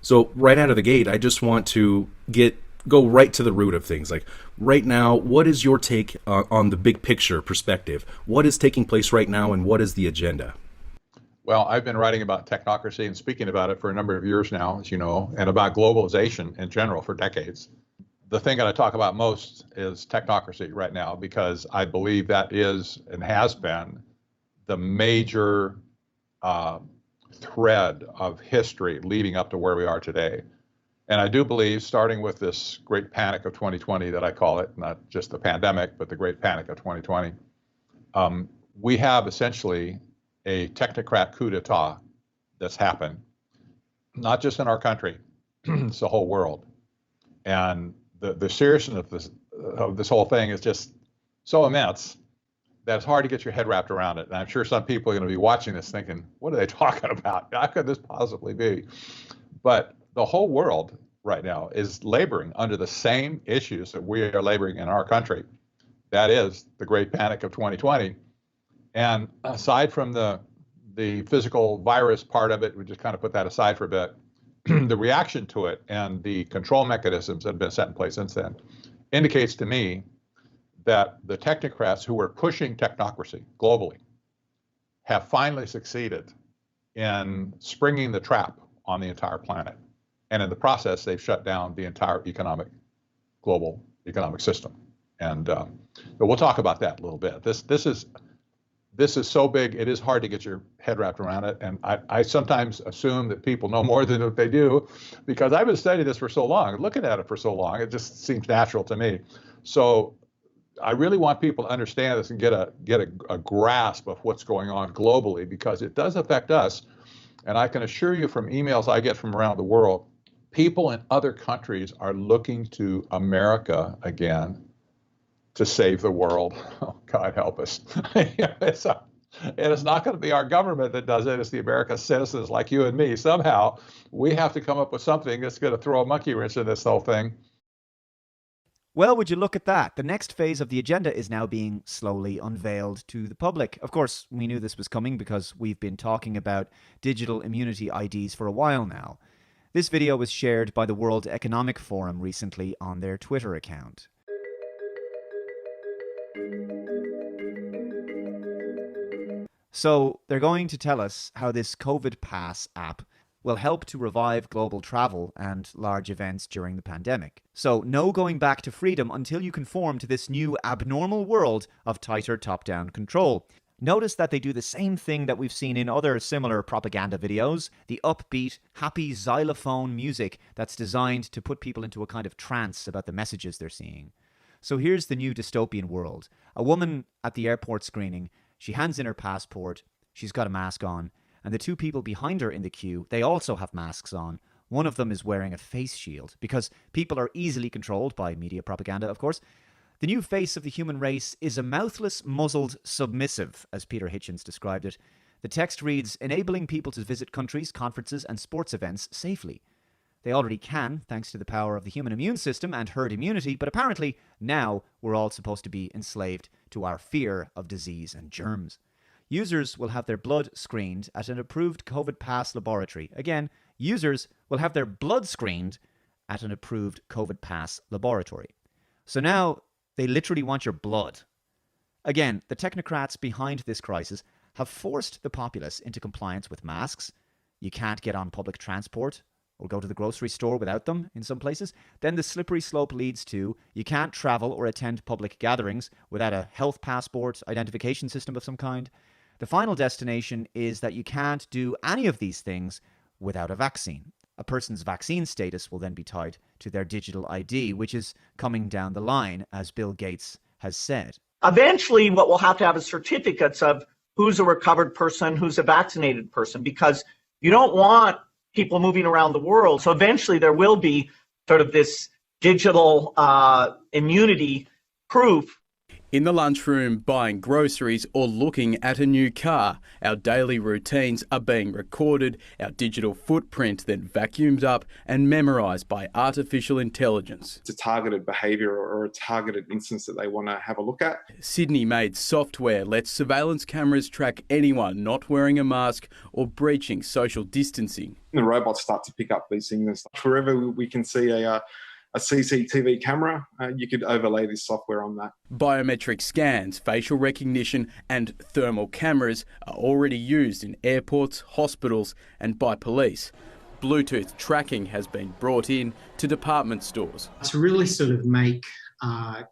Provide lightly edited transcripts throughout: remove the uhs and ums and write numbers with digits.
So right out of the gate, I just want to go right to the root of things. Like right now, what is your take on the big picture perspective? What is taking place right now, and what is the agenda? Well, I've been writing about technocracy and speaking about it for a number of years now, as you know, and about globalization in general for decades. The thing that I talk about most is technocracy right now because I believe that is and has been the major uh, thread of history leading up to where we are today. And I do believe, starting with this great panic of 2020 that I call it, not just the pandemic, but the great panic of 2020, we have essentially a technocrat coup d'etat that's happened, not just in our country, it's the whole world. And the seriousness of this whole thing is just so immense that it's hard to get your head wrapped around it. And I'm sure some people are going to be watching this thinking, what are they talking about? How could this possibly be? But the whole world right now is laboring under the same issues that we are laboring in our country. That is the great panic of 2020. And aside from the physical virus part of it, we just kind of put that aside for a bit. The reaction to it and the control mechanisms that have been set in place since then indicates to me that the technocrats who were pushing technocracy globally have finally succeeded in springing the trap on the entire planet. And in the process, they've shut down the entire global economic system. And but we'll talk about that a little bit. This is so big, it is hard to get your head wrapped around it. And I sometimes assume that people know more than what they do because I've been studying this for so long, looking at it for so long, it just seems natural to me. So I really want people to understand this and get a grasp of what's going on globally because it does affect us. And I can assure you from emails I get from around the world, people in other countries are looking to America again to save the world. Oh, God help us. And it's not going to be our government that does it. It's the American citizens like you and me. Somehow we have to come up with something that's going to throw a monkey wrench in this whole thing. Well, would you look at that? The next phase of the agenda is now being slowly unveiled to the public. Of course, we knew this was coming because we've been talking about digital immunity IDs for a while now. This video was shared by the World Economic Forum recently on their Twitter account. So they're going to tell us how this CovidPass app will help to revive global travel and large events during the pandemic. So no going back to freedom until you conform to this new abnormal world of tighter top-down control. Notice that they do the same thing that we've seen in other similar propaganda videos, the upbeat, happy xylophone music that's designed to put people into a kind of trance about the messages they're seeing. So here's the new dystopian world. A woman at the airport screening, she hands in her passport, she's got a mask on, and the two people behind her in the queue, they also have masks on. One of them is wearing a face shield, because people are easily controlled by media propaganda, of course. The new face of the human race is a mouthless, muzzled submissive, as Peter Hitchens described it. The text reads, enabling people to visit countries, conferences, and sports events safely. They already can, thanks to the power of the human immune system and herd immunity, but apparently now we're all supposed to be enslaved to our fear of disease and germs. Users will have their blood screened at an approved CovidPass laboratory. Again, users will have their blood screened at an approved CovidPass laboratory. So now they literally want your blood. Again, the technocrats behind this crisis have forced the populace into compliance with masks. You can't get on public transport or go to the grocery store without them in some places. Then the slippery slope leads to you can't travel or attend public gatherings without a health passport identification system of some kind. The final destination is that you can't do any of these things without a vaccine. A person's vaccine status will then be tied to their digital ID, which is coming down the line, as Bill Gates has said. Eventually, what we'll have is certificates of who's a recovered person, who's a vaccinated person, because you don't want people moving around the world. So eventually there will be sort of this digital immunity proof. In the lunchroom, buying groceries or looking at a new car, our daily routines are being recorded, our digital footprint then vacuumed up and memorised by artificial intelligence. It's a targeted behaviour or a targeted instance that they want to have a look at. Sydney-made software lets surveillance cameras track anyone not wearing a mask or breaching social distancing. The robots start to pick up these things and stuff. Wherever we can see a CCTV camera, you could overlay this software on that. Biometric scans, facial recognition and thermal cameras are already used in airports, hospitals and by police. Bluetooth tracking has been brought in to department stores. To really sort of make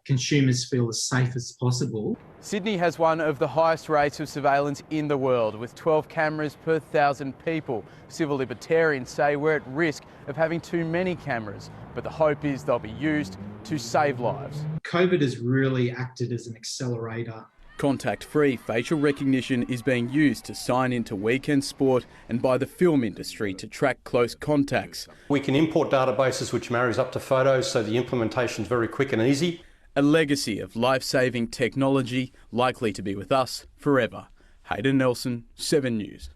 consumers feel as safe as possible. Sydney has one of the highest rates of surveillance in the world, with 12 cameras per 1,000 people. Civil libertarians say we're at risk of having too many cameras, but the hope is they'll be used to save lives. COVID has really acted as an accelerator. Contact-free facial recognition is being used to sign into weekend sport and by the film industry to track close contacts. We can import databases which marries up to photos, so the implementation is very quick and easy. A legacy of life-saving technology likely to be with us forever. Hayden Nelson, 7 News.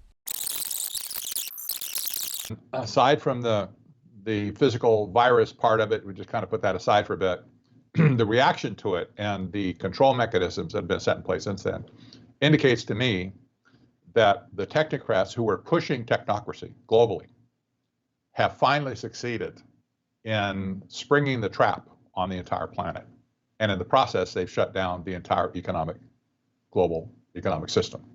Aside from the physical virus part of it, we just kind of put that aside for a bit. The reaction to it and the control mechanisms that have been set in place since then indicates to me that the technocrats who were pushing technocracy globally have finally succeeded in springing the trap on the entire planet. And in the process, they've shut down the entire global economic system.